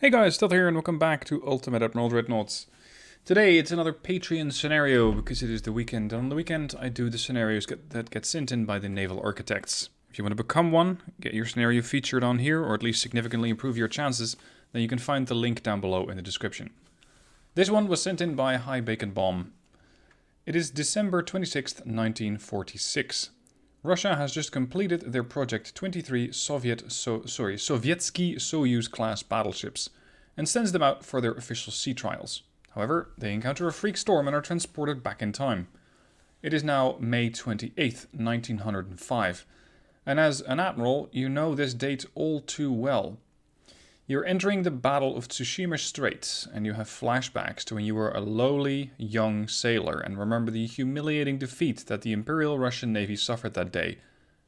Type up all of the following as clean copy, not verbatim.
Hey guys, Stealth here and welcome back to Ultimate Admiral Dreadnoughts. Today it's another Patreon scenario because it is the weekend, and on the weekend I do the scenarios that get sent in by the naval architects. If you want to become one, get your scenario featured on here, or at least significantly improve your chances, then you can find the link down below in the description. This one was sent in by HiBACONBOMB. It is December 26th, 1946. Russia has just completed their Project 23 Sovetsky Soyuz class battleships and sends them out for their official sea trials. However, they encounter a freak storm and are transported back in time. It is now May 28th, 1905, and as an admiral, you know this date all too well. You're entering the Battle of Tsushima Strait, and you have flashbacks to when you were a lowly, young sailor and remember the humiliating defeat that the Imperial Russian Navy suffered that day.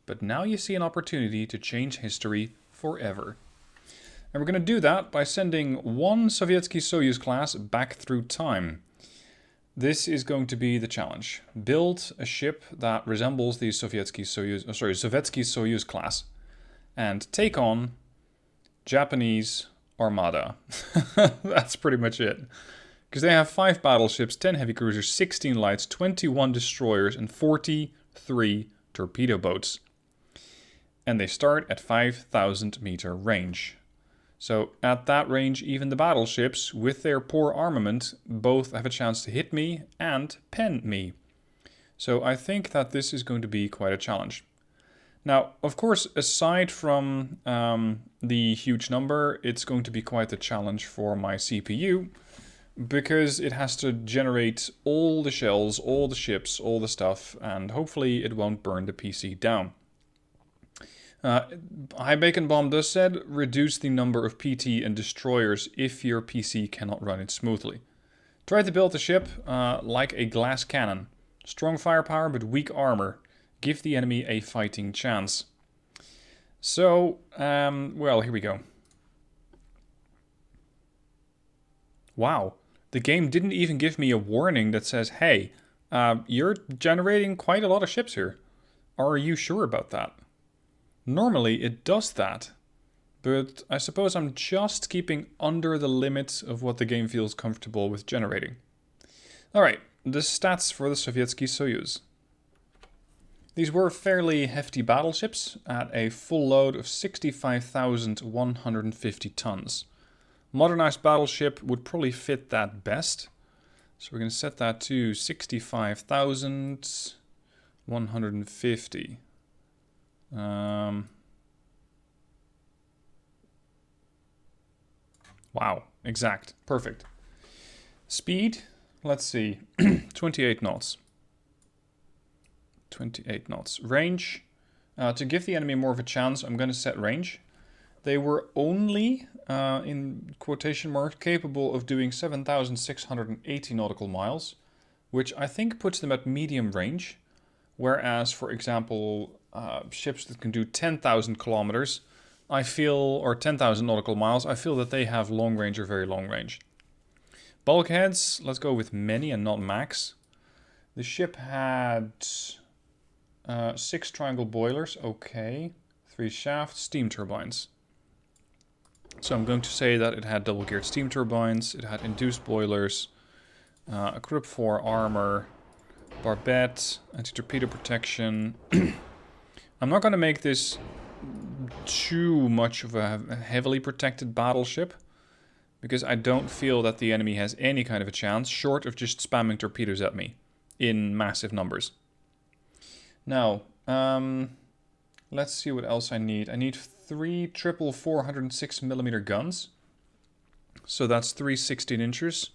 But now you see an opportunity to change history forever. And we're going to do that by sending one Sovetsky Soyuz class back through time. This is going to be the challenge. Build a ship that resembles the Sovetsky Soyuz class and take on Japanese Armada. That's pretty much it. Because they have 5 battleships, 10 heavy cruisers, 16 lights, 21 destroyers, and 43 torpedo boats. And they start at 5,000 meter range. So at that range, even the battleships, with their poor armament, both have a chance to hit me and pen me. So I think that this is going to be quite a challenge. Now, of course, aside from the huge number, it's going to be quite a challenge for my CPU because it has to generate all the shells, all the ships, all the stuff, and hopefully it won't burn the PC down. HiBACONBOMB does said reduce the number of PT and destroyers if your PC cannot run it smoothly. Try to build the ship like a glass cannon. Strong firepower but weak armor. Give the enemy a fighting chance. So, well, here we go. Wow, the game didn't even give me a warning that says, hey, you're generating quite a lot of ships here. Are you sure about that? Normally it does that, but I suppose I'm just keeping under the limit of what the game feels comfortable with generating. Alright, the stats for the Sovetsky Soyuz. These were fairly hefty battleships at a full load of 65,150 tons. Modernized battleship would probably fit that best. So we're going to set that to 65,150. Wow, exact. Perfect. Speed, let's see, 28 knots. 28 knots. Range, to give the enemy more of a chance, I'm going to set range. They were only, in quotation marks, capable of doing 7,680 nautical miles, which I think puts them at medium range. Whereas, for example, ships that can do 10,000 kilometers, I feel, or 10,000 nautical miles, I feel that they have long range or very long range. Bulkheads, let's go with many and not max. The ship had 6 triangle boilers, okay. 3 shafts, steam turbines. So I'm going to say that it had double geared steam turbines, it had induced boilers, a grip 4 armor, barbette, anti-torpedo protection. I'm not going to make this too much of a heavily protected battleship, because I don't feel that the enemy has any kind of a chance, short of just spamming torpedoes at me in massive numbers. Now, let's see what else I need. I need 3 triple 406mm guns. So that's 3 16-inchers.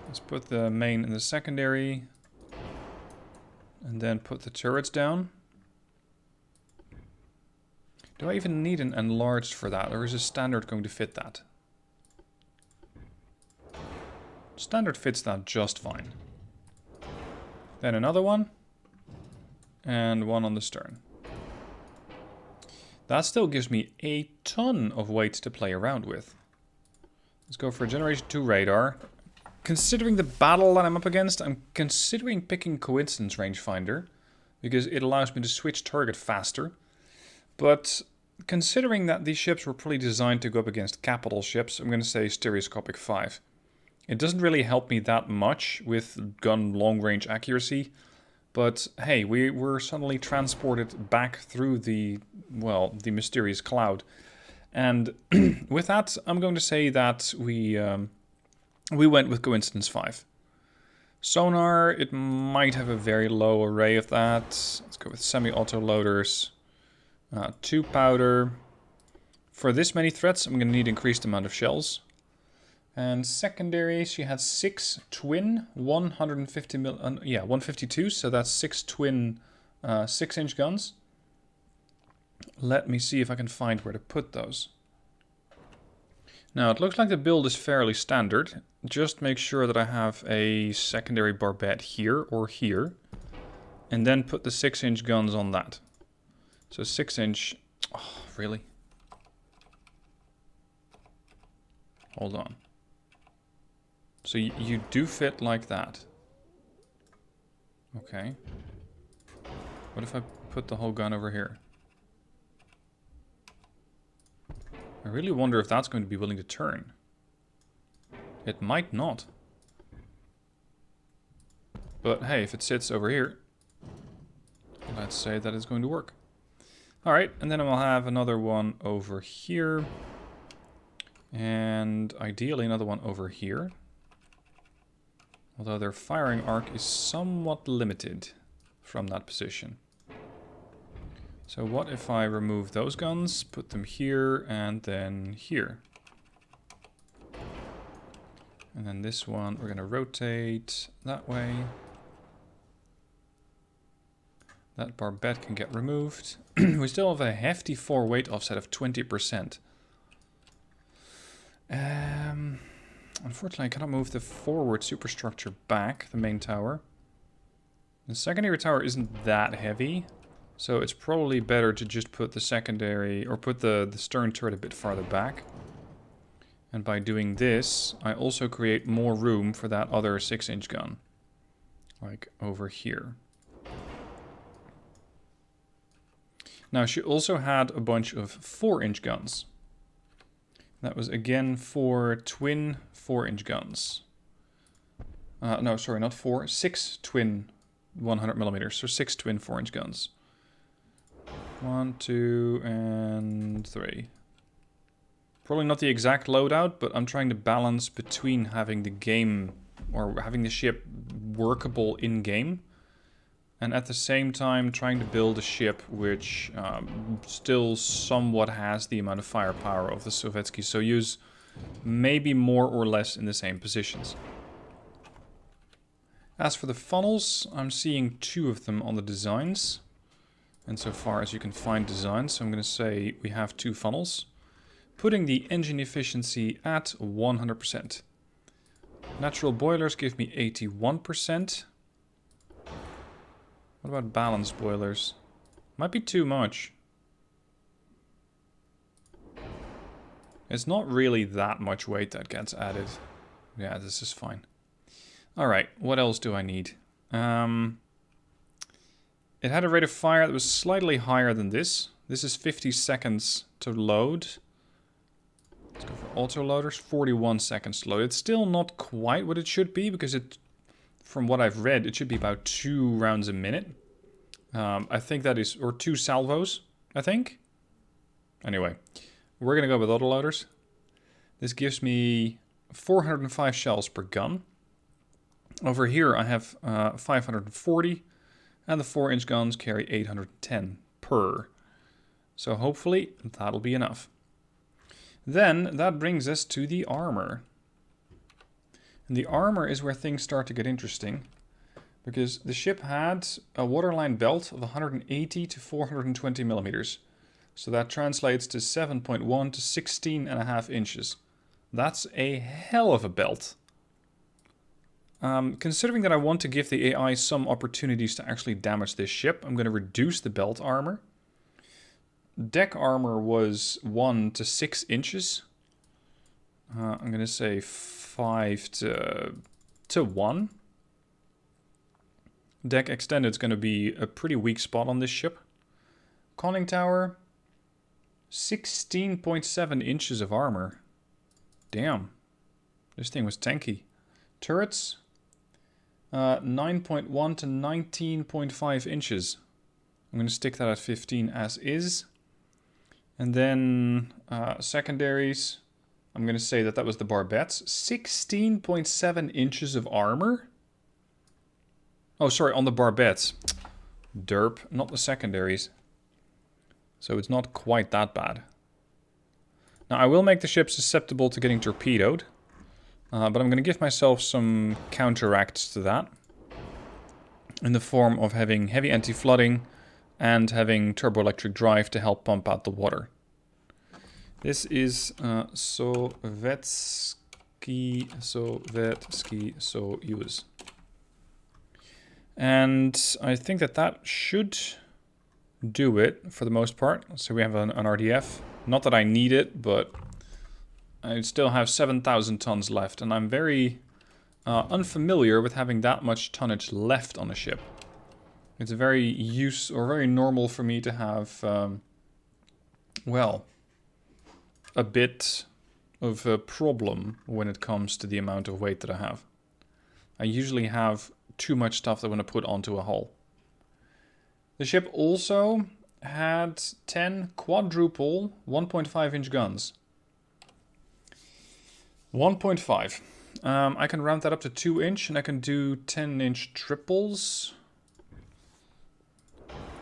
Let's put the main in the secondary. And then put the turrets down. Do I even need an enlarged for that, or is a standard going to fit that? Standard fits that just fine. Then another one. And one on the stern. That still gives me a ton of weight to play around with. Let's go for a Generation 2 radar. Considering the battle that I'm up against, I'm considering picking Coincidence Rangefinder, because it allows me to switch target faster. But considering that these ships were probably designed to go up against capital ships, I'm going to say stereoscopic 5. It doesn't really help me that much with gun long-range accuracy, but hey, we were suddenly transported back through the mysterious cloud. And with that, I'm going to say that we went with coincidence 5. Sonar, it might have a very low array of that. Let's go with semi-auto loaders. 2 powder. For this many threats, I'm going to need increased amount of shells. And secondary, she had 6 twin 152, so that's 6 twin 6-inch guns. Let me see if I can find where to put those. Now, it looks like the build is fairly standard. Just make sure that I have a secondary barbette here or here. And then put the 6-inch guns on that. So 6-inch... Oh, really? Hold on. So you do fit like that. Okay. What if I put the whole gun over here? I really wonder if that's going to be willing to turn. It might not. But hey, if it sits over here, let's say that it's going to work. Alright, and then I'll have another one over here. And ideally another one over here. Although their firing arc is somewhat limited from that position. So what if I remove those guns, put them here, and then here. And then this one, we're going to rotate that way. That barbette can get removed. We still have a hefty 4 weight offset of 20%. Unfortunately, I cannot move the forward superstructure back, the main tower. The secondary tower isn't that heavy, so it's probably better to just put the secondary, or put the stern turret a bit farther back. And by doing this, I also create more room for that other 6-inch gun. Like over here. Now, she also had a bunch of 4-inch guns. That was again 4 twin 4-inch guns. No, sorry, not 4. 6 twin 100mm. So 6 twin 4-inch guns. 1, 2, and 3. Probably not the exact loadout, but I'm trying to balance between having the game, or having the ship workable in-game, and at the same time trying to build a ship which still somewhat has the amount of firepower of the Sovetsky Soyuz, maybe more or less in the same positions. As for the funnels, I'm seeing 2 of them on the designs. And so far as you can find designs, so I'm going to say we have 2 funnels. Putting the engine efficiency at 100%. Natural boilers give me 81%. What about balanced boilers? Might be too much. It's not really that much weight that gets added. Yeah, this is fine. Alright, what else do I need? It had a rate of fire that was slightly higher than this. This is 50 seconds to load. Let's go for auto loaders. 41 seconds to load. It's still not quite what it should be, because it, from what I've read, it should be about 2 rounds a minute. I think that is, or 2 salvos, I think. Anyway, we're going to go with auto loaders. This gives me 405 shells per gun. Over here I have 540, and the 4-inch guns carry 810 per. So hopefully that'll be enough. Then that brings us to the armor. And the armor is where things start to get interesting, because the ship had a waterline belt of 180 to 420 millimeters. So that translates to 7.1 to 16.5 inches. That's a hell of a belt. Considering that I want to give the AI some opportunities to actually damage this ship, I'm going to reduce the belt armor. Deck armor was 1 to 6 inches. I'm going to say 5 to 1. Deck extended is going to be a pretty weak spot on this ship. Conning tower, 16.7 inches of armor. Damn. This thing was tanky. Turrets. 9.1 to 19.5 inches. I'm going to stick that at 15 as is. And then secondaries. I'm going to say that that was the barbettes. 16.7 inches of armor. Oh, sorry, on the barbettes. Derp, not the secondaries. So it's not quite that bad. Now, I will make the ship susceptible to getting torpedoed. But I'm going to give myself some counteracts to that. In the form of having heavy anti-flooding and having turboelectric drive to help pump out the water. This is Sovetsky Soyuz. And I think that that should do it for the most part. So we have an RDF. Not that I need it, but I still have 7,000 tons left. And I'm very unfamiliar with having that much tonnage left on a ship. It's very normal for me to have, well, a bit of a problem when it comes to the amount of weight that I have. I usually have too much stuff that I want to put onto a hull. The ship also had 10 quadruple 1.5 inch guns. 1.5. I can round that up to 2 inch and I can do 10 inch triples.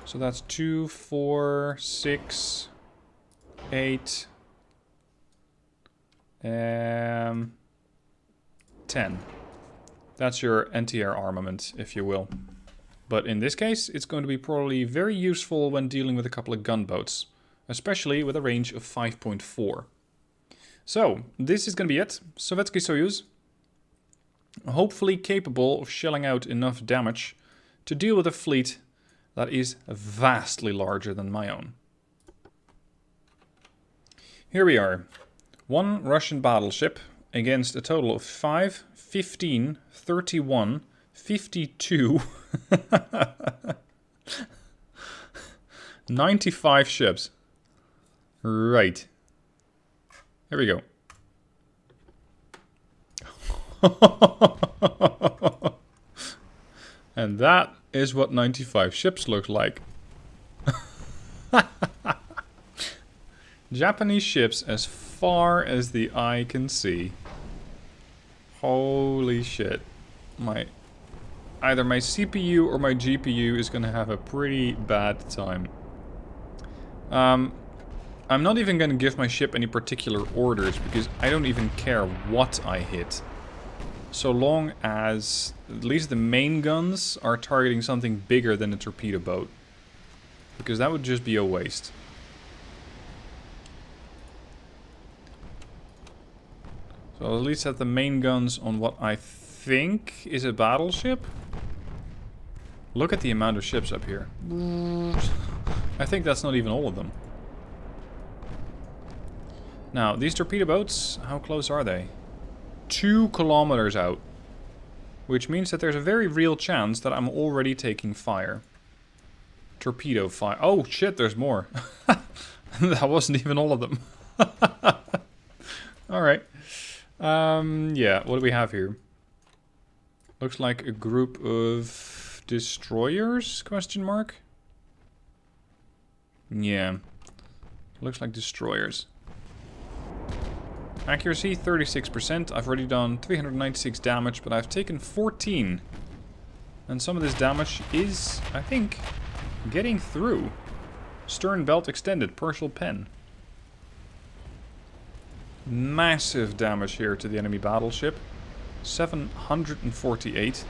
So that's 2, 4, 6, 8, 10. That's your anti-air armament, if you will. But in this case, it's going to be probably very useful when dealing with a couple of gunboats. Especially with a range of 5.4. So, this is going to be it. Sovetsky Soyuz. Hopefully capable of shelling out enough damage to deal with a fleet that is vastly larger than my own. Here we are. One Russian battleship against a total of 5, 15, 31, 52, 95 ships. Right. Here we go. And that is what 95 ships look like. Japanese ships as far as the eye can see. Holy shit. Either my CPU or my GPU is going to have a pretty bad time. I'm not even going to give my ship any particular orders because I don't even care what I hit. So long as at least the main guns are targeting something bigger than a torpedo boat. Because that would just be a waste. So I'll at least have the main guns on what I think is a battleship. Look at the amount of ships up here. I think that's not even all of them. Now, these torpedo boats, how close are they? 2 kilometers out. Which means that there's a very real chance that I'm already taking fire. Torpedo fire. Oh shit, there's more. That wasn't even all of them. Alright. Yeah, what do we have here? Looks like a group of destroyers? Question mark? Yeah. Looks like destroyers. Accuracy, 36%. I've already done 396 damage, but I've taken 14. And some of this damage is, I think, getting through. Stern belt extended, partial pen. Massive damage here to the enemy battleship. 748.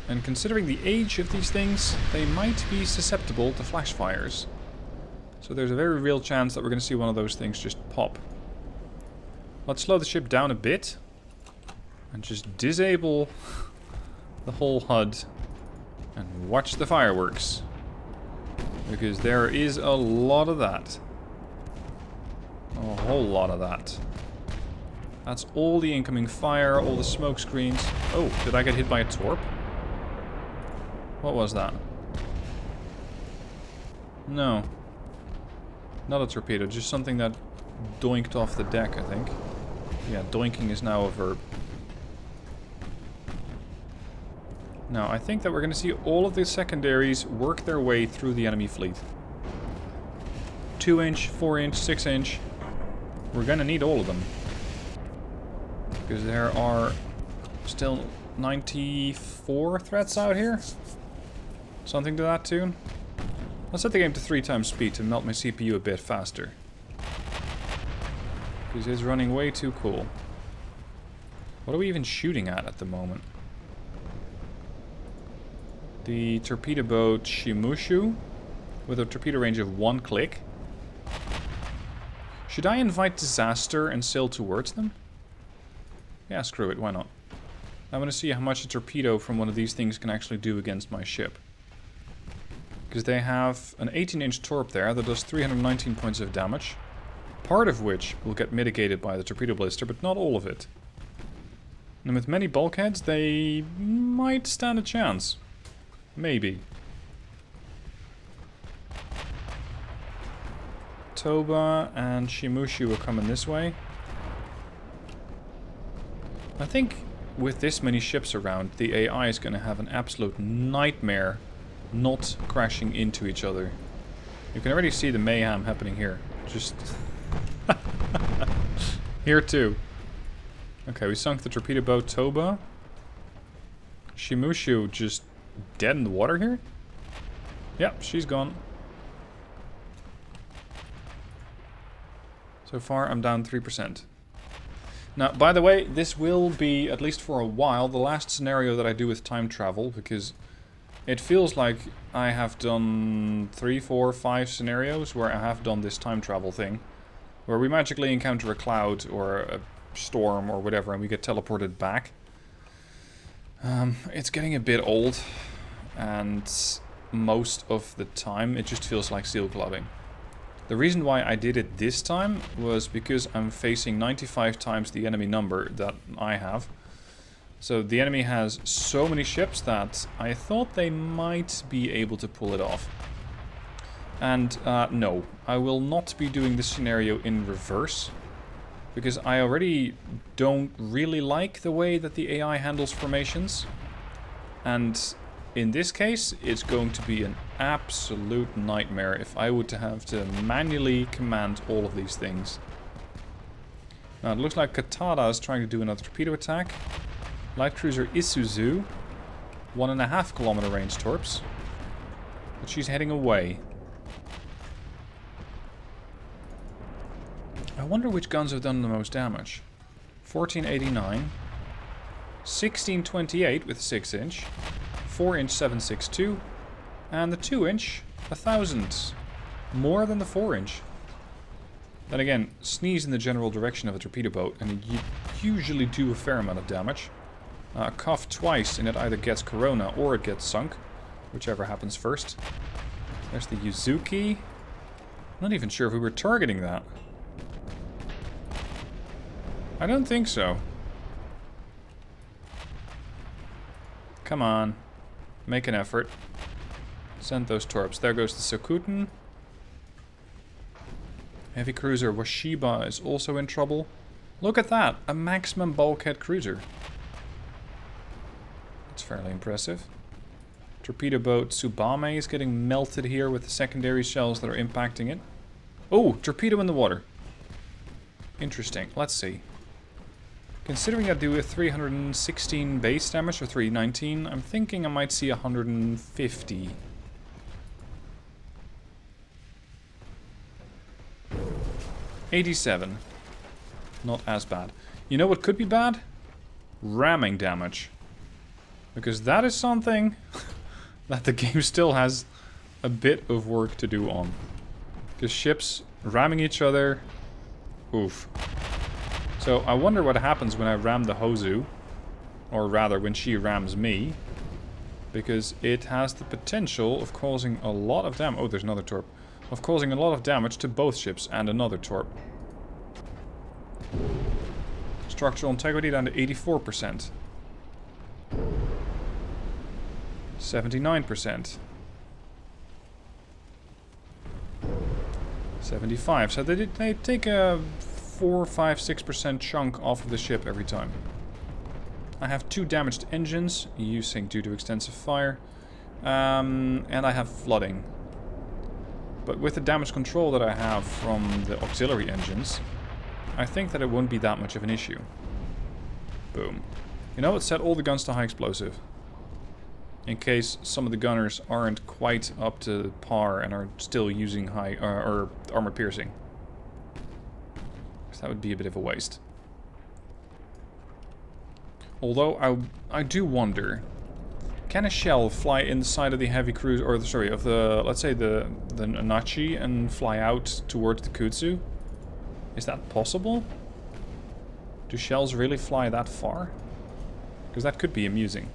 And considering the age of these things, they might be susceptible to flash fires. So there's a very real chance that we're going to see one of those things just pop. Let's slow the ship down a bit. And just disable the whole HUD. And watch the fireworks. Because there is a lot of that. A whole lot of that. That's all the incoming fire, all the smoke screens. Oh, did I get hit by a torp? What was that? No. Not a torpedo, just something that doinked off the deck, I think. Yeah, doinking is now a verb. Now, I think that we're going to see all of the secondaries work their way through the enemy fleet. 2-inch, 4-inch, 6-inch. We're going to need all of them. Because there are still 94 threats out here. Something to that tune. I'll set the game to 3 times speed to melt my CPU a bit faster. Because it's running way too cool. What are we even shooting at the moment? The torpedo boat Shimushu with a torpedo range of 1 click. Should I invite disaster and sail towards them? Yeah, screw it, why not? I want to see how much a torpedo from one of these things can actually do against my ship. Because they have an 18-inch torp there that does 319 points of damage. Part of which will get mitigated by the torpedo blister, but not all of it. And with many bulkheads, they might stand a chance. Maybe. Toba and Shimushu are coming this way. I think with this many ships around, the AI is going to have an absolute nightmare not crashing into each other. You can already see the mayhem happening here. Just... here too. Okay, we sunk the torpedo boat Toba. Shimushu just dead in the water here? Yep, she's gone. So far, I'm down 3%. Now, by the way, this will be, at least for a while, the last scenario that I do with time travel, because it feels like I have done 3, 4, 5 scenarios where I have done this time travel thing, where we magically encounter a cloud or a storm or whatever and we get teleported back. It's getting a bit old, and most of the time it just feels like seal clubbing. The reason why I did it this time was because I'm facing 95 times the enemy number that I have. So the enemy has so many ships that I thought they might be able to pull it off. And no, I will not be doing this scenario in reverse, because I already don't really like the way that the AI handles formations. And in this case, it's going to be an absolute nightmare if I were to have to manually command all of these things. Now it looks like Katada is trying to do another torpedo attack. Light cruiser Isuzu, 1.5 kilometer range torps. But she's heading away. I wonder which guns have done the most damage. 1489, 1628 with 6-inch, 4-inch 762, and the 2-inch 1000. More than the 4-inch. Then again, sneeze in the general direction of a torpedo boat and you usually do a fair amount of damage. Cough twice and it either gets corona or it gets sunk, whichever happens first. There's the Yuzuki. I'm not even sure if we were targeting that. I don't think so. Come on. Make an effort. Send those torps. There goes the Sokuten. Heavy cruiser Washiba is also in trouble. Look at that! A maximum bulkhead cruiser. That's fairly impressive. Torpedo boat Tsubame is getting melted here with the secondary shells that are impacting it. Oh! Torpedo in the water. Interesting. Let's see. Considering I do a 316 base damage, or 319, I'm thinking I might see 150. $87. Not as bad. You know what could be bad? Ramming damage. Because that is something that the game still has a bit of work to do on. Because ships ramming each other... Oof. So I wonder what happens when I ram the Hozu. Or rather, when she rams me. Because it has the potential of causing a lot of damage. Oh, there's another torp. Of causing a lot of damage to both ships and another torp. Structural integrity down to 84%. 79%. 75. So they take a 4, 5, 6% chunk off of the ship every time. I have 2 damaged engines, you sink due to extensive fire. And I have flooding. But with the damage control that I have from the auxiliary engines, I think that it won't be that much of an issue. Boom. You know what? Set all the guns to high explosive. In case some of the gunners aren't quite up to par and are still using high or armor piercing. Because that would be a bit of a waste. Although I do wonder, can a shell fly inside of the heavy cruiser, or sorry, of the, let's say the Nachi, and fly out towards the Kutsu? Is that possible? Do shells really fly that far? Because that could be amusing.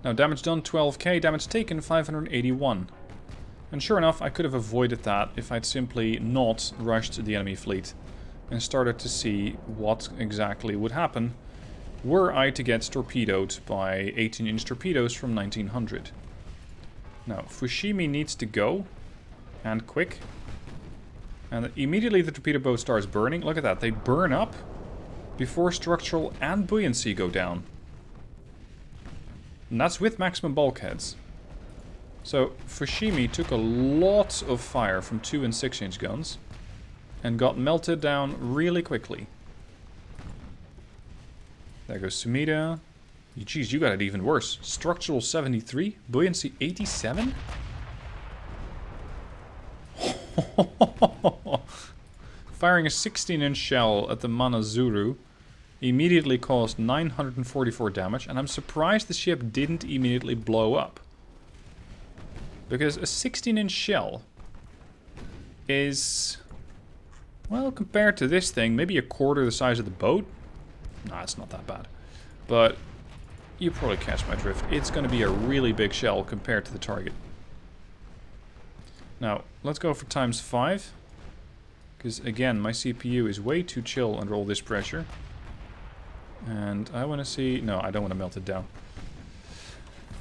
Now, damage done 12k, damage taken 581. And sure enough, I could have avoided that if I'd simply not rushed the enemy fleet and started to see what exactly would happen were I to get torpedoed by 18-inch torpedoes from 1900. Now, Fushimi needs to go, and quick. And immediately the torpedo boat starts burning. Look at that, they burn up before structural and buoyancy go down. And that's with maximum bulkheads. So Fushimi took a lot of fire from 2 and 6-inch guns and got melted down really quickly. There goes Sumida. Geez, you got it even worse. Structural 73, buoyancy 87? Firing a 16-inch shell at the Manazuru immediately caused 944 damage, and I'm surprised the ship didn't immediately blow up. Because a 16-inch shell is, well, compared to this thing, maybe a quarter the size of the boat. Nah, it's not that bad. But you probably catch my drift. It's going to be a really big shell compared to the target. Now, let's go for ×5. Because, again, my CPU is way too chill under all this pressure. And I want to see... No, I don't want to melt it down.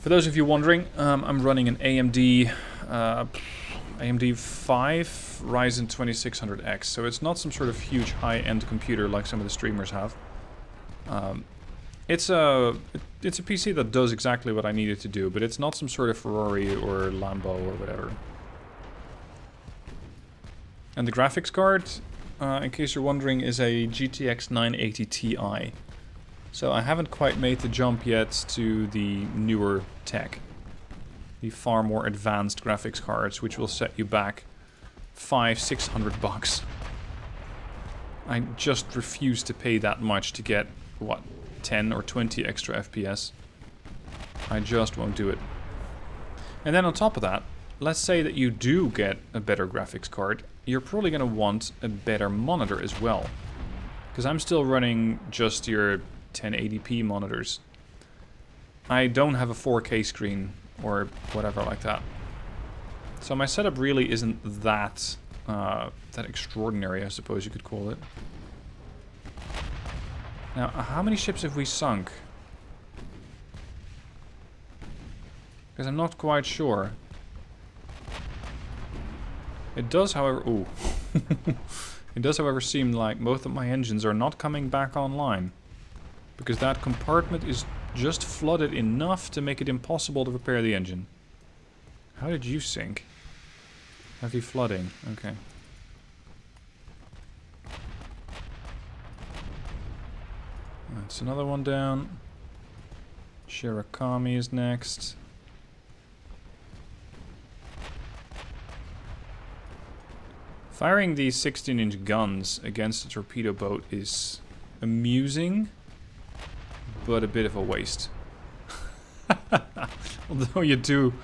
For those of you wondering, I'm running an AMD 5 Ryzen 2600X. So it's not some sort of huge high-end computer like some of the streamers have. It's a PC that does exactly what I need it to do, but it's not some sort of Ferrari or Lambo or whatever. And the graphics card, in case you're wondering, is a GTX 980 Ti. So I haven't quite made the jump yet to the newer tech. The far more advanced graphics cards, which will set you back $500-600 bucks. I just refuse to pay that much to get, what, 10 or 20 extra FPS. I just won't do it. And then on top of that, let's say that you do get a better graphics card, you're probably going to want a better monitor as well. Because I'm still running just your 1080p monitors. I don't have a 4K screen or whatever like that. So my setup really isn't that extraordinary, I suppose you could call it. Now, how many ships have we sunk? Because I'm not quite sure. It does, however... Ooh. It does, however, seem like both of my engines are not coming back online. Because that compartment is just flooded enough to make it impossible to repair the engine. How did you sink? Heavy flooding. Okay. That's another one down. Shirakami is next. Firing these 16-inch guns against a torpedo boat is amusing, but a bit of a waste. Although you do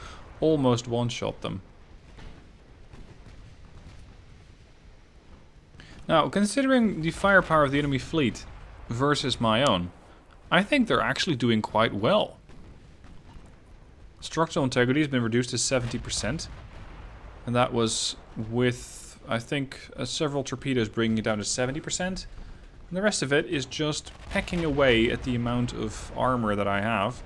almost one-shot them. Now, considering the firepower of the enemy fleet versus my own, I think they're actually doing quite well. Structural integrity has been reduced to 70%. And that was with, I think, several torpedoes bringing it down to 70%. And the rest of it is just pecking away at the amount of armor that I have.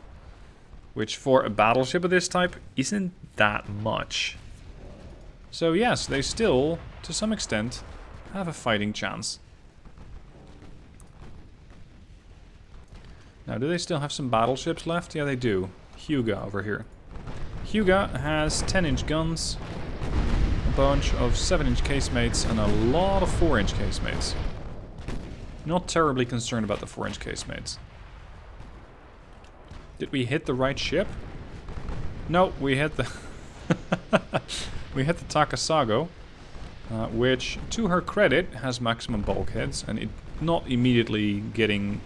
Which for a battleship of this type isn't that much. So yes, they still, to some extent, have a fighting chance. Now, do they still have some battleships left? Yeah, they do. Hyuga over here. Hyuga has 10-inch guns, a bunch of 7-inch casemates, and a lot of 4-inch casemates. Not terribly concerned about the 4-inch casemates. Did we hit the right ship? No, we hit the... we hit the Takasago, which, to her credit, has maximum bulkheads, and it not immediately getting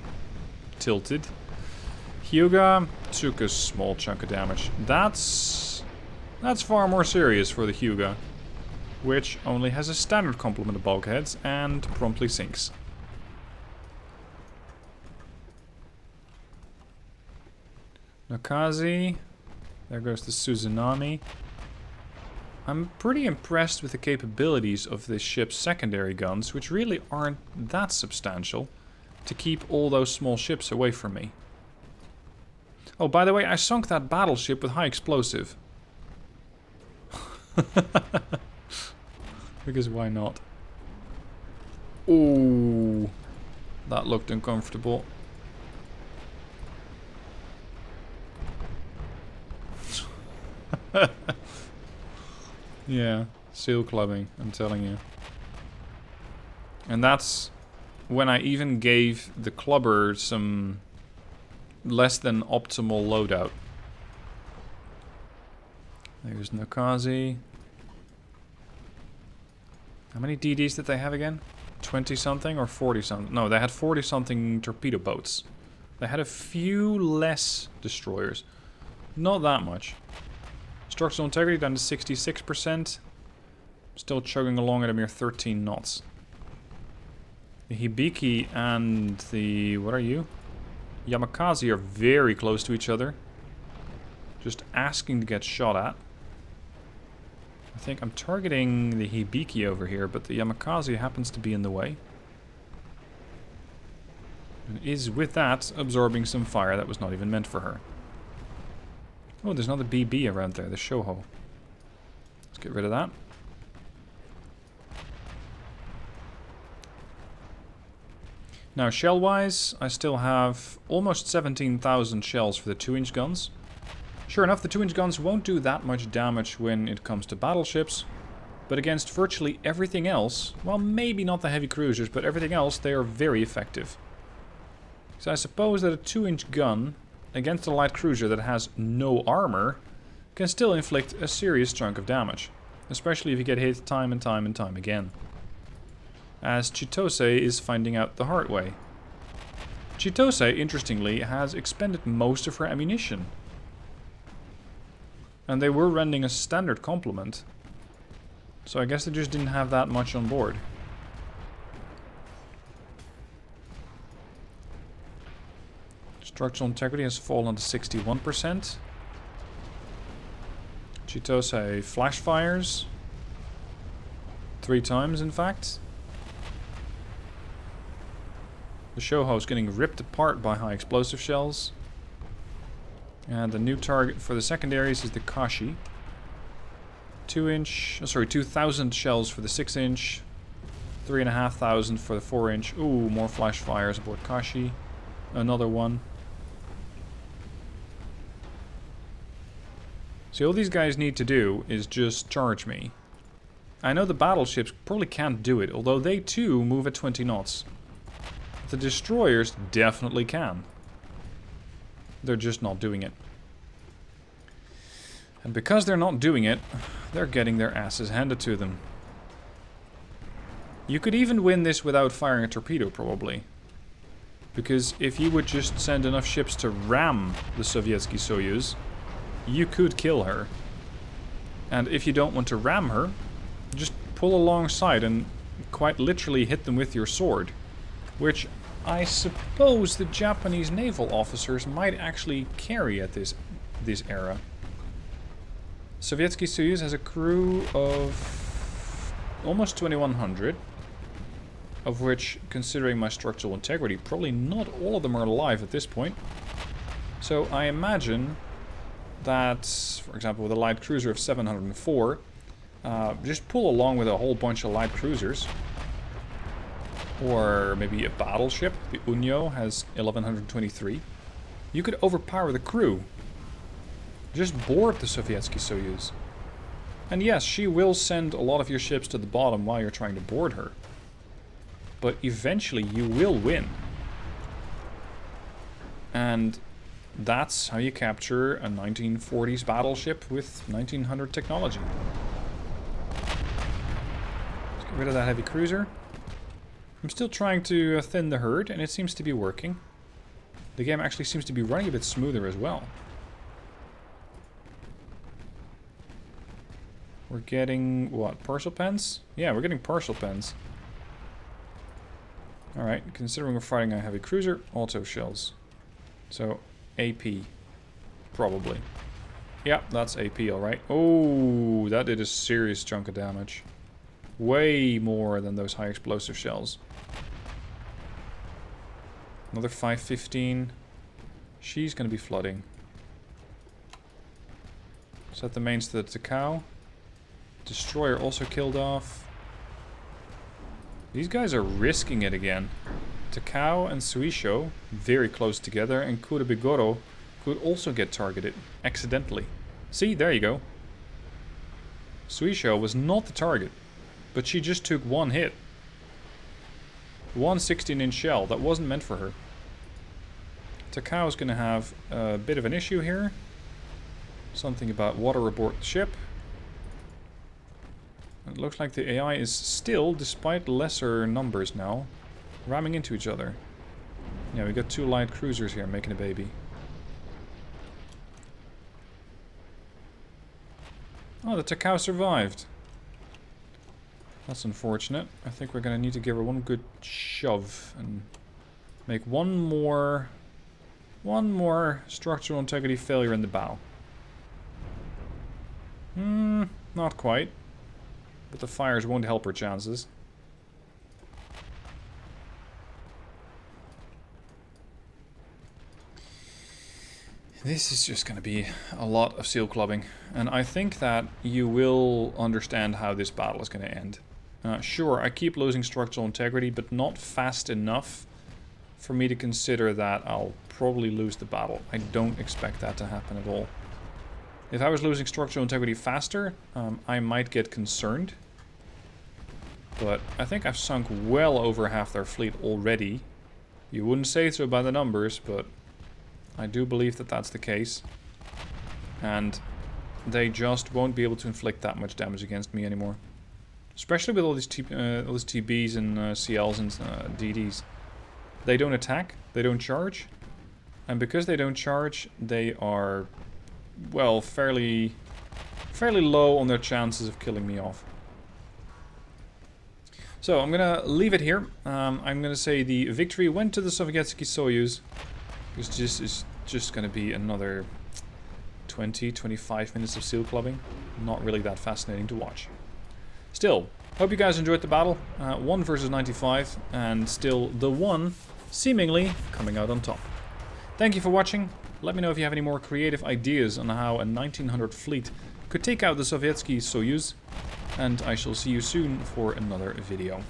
tilted. Hyuga took a small chunk of damage. That's far more serious for the Hyuga, which only has a standard complement of bulkheads and promptly sinks. Nakazi, there goes the Suzunami. I'm pretty impressed with the capabilities of this ship's secondary guns, which really aren't that substantial, to keep all those small ships away from me. Oh, by the way, I sunk that battleship with high explosive. Because why not? Ooh, that looked uncomfortable. Yeah, seal clubbing, I'm telling you. And that's when I even gave the clubber some less than optimal loadout. There's Nakazi. How many DDs did they have again? 20 something or 40 something? No, they had 40 something torpedo boats. They had a few less destroyers. Not that much. Structural integrity down to 66%. Still chugging along at a mere 13 knots. The Hibiki and the... what are you? Yamakaze are very close to each other. Just asking to get shot at. I think I'm targeting the Hibiki over here, but the Yamakaze happens to be in the way. And is, with that, absorbing some fire that was not even meant for her. Oh, there's another BB around there, the Shoho. Let's get rid of that. Now, shell-wise, I still have almost 17,000 shells for the 2-inch guns. Sure enough, the 2-inch guns won't do that much damage when it comes to battleships, but against virtually everything else, well, maybe not the heavy cruisers, but everything else, they are very effective. So I suppose that a 2-inch gun against a light cruiser that has no armor can still inflict a serious chunk of damage, especially if you get hit time and time and time again. As Chitose is finding out the hard way. Chitose, interestingly, has expended most of her ammunition. And they were running a standard complement, so I guess they just didn't have that much on board. Structural integrity has fallen to 61%. Chitose flash fires 3 times, in fact. The Shoho is getting ripped apart by high explosive shells. And the new target for the secondaries is the Kashi. 2,000 shells for the 6-inch. 3,500 for the 4-inch. Ooh, more flash fires aboard Kashi. Another one. See, all these guys need to do is just charge me. I know the battleships probably can't do it, although they too move at 20 knots. The destroyers definitely can. They're just not doing it. And because they're not doing it, they're getting their asses handed to them. You could even win this without firing a torpedo, probably. Because if you would just send enough ships to ram the Sovetsky Soyuz, you could kill her. And if you don't want to ram her, just pull alongside and quite literally hit them with your sword. Which I suppose the Japanese naval officers might actually carry at this era. Sovetsky Soyuz has a crew of almost 2,100. Of which, considering my structural integrity, probably not all of them are alive at this point. So I imagine that, for example, with a light cruiser of 704, just pull along with a whole bunch of light cruisers. Or maybe a battleship. The Unyo has 1123. You could overpower the crew. Just board the Sovetsky Soyuz. And yes, she will send a lot of your ships to the bottom while you're trying to board her. But eventually you will win. And that's how you capture a 1940s battleship with 1900 technology. Let's get rid of that heavy cruiser. I'm still trying to thin the herd, and it seems to be working. The game actually seems to be running a bit smoother as well. We're getting, what, partial pens? Yeah, we're getting partial pens. Alright, considering we're fighting a heavy cruiser, auto shells. So, AP. Probably. Yeah, that's AP, alright. Oh, that did a serious chunk of damage. Way more than those high explosive shells. Another 515. She's going to be flooding. Set the mains to the cow. Destroyer also killed off. These guys are risking it again. Takao and Suisho, very close together, and Kurabigoro could also get targeted accidentally. See, there you go. Suisho was not the target, but she just took one hit. One 16-inch shell, that wasn't meant for her. Takao's gonna have a bit of an issue here. Something about water aboard the ship. It looks like the AI is still, despite lesser numbers now, ramming into each other. Yeah, we got two light cruisers here making a baby. Oh, the Takao survived. That's unfortunate. I think we're gonna need to give her one good shove and make one more structural integrity failure in the bow. Not quite. But the fires won't help her chances. This is just going to be a lot of seal clubbing. And I think that you will understand how this battle is going to end. Sure, I keep losing structural integrity, but not fast enough for me to consider that I'll probably lose the battle. I don't expect that to happen at all. If I was losing structural integrity faster, I might get concerned. But I think I've sunk well over half their fleet already. You wouldn't say so by the numbers, but I do believe that that's the case. And they just won't be able to inflict that much damage against me anymore. Especially with all these TBs and CLs and DDs. They don't attack, they don't charge. And because they don't charge, they are, well, fairly low on their chances of killing me off. So I'm gonna leave it here. I'm gonna say the victory went to the Sovetsky Soyuz. Because this is just gonna be another 20-25 minutes of seal clubbing. Not really that fascinating to watch. Still, hope you guys enjoyed the battle. 1 versus 95, and still the one seemingly coming out on top. Thank you for watching. Let me know if you have any more creative ideas on how a 1900 fleet could take out the Sovetsky Soyuz. And I shall see you soon for another video.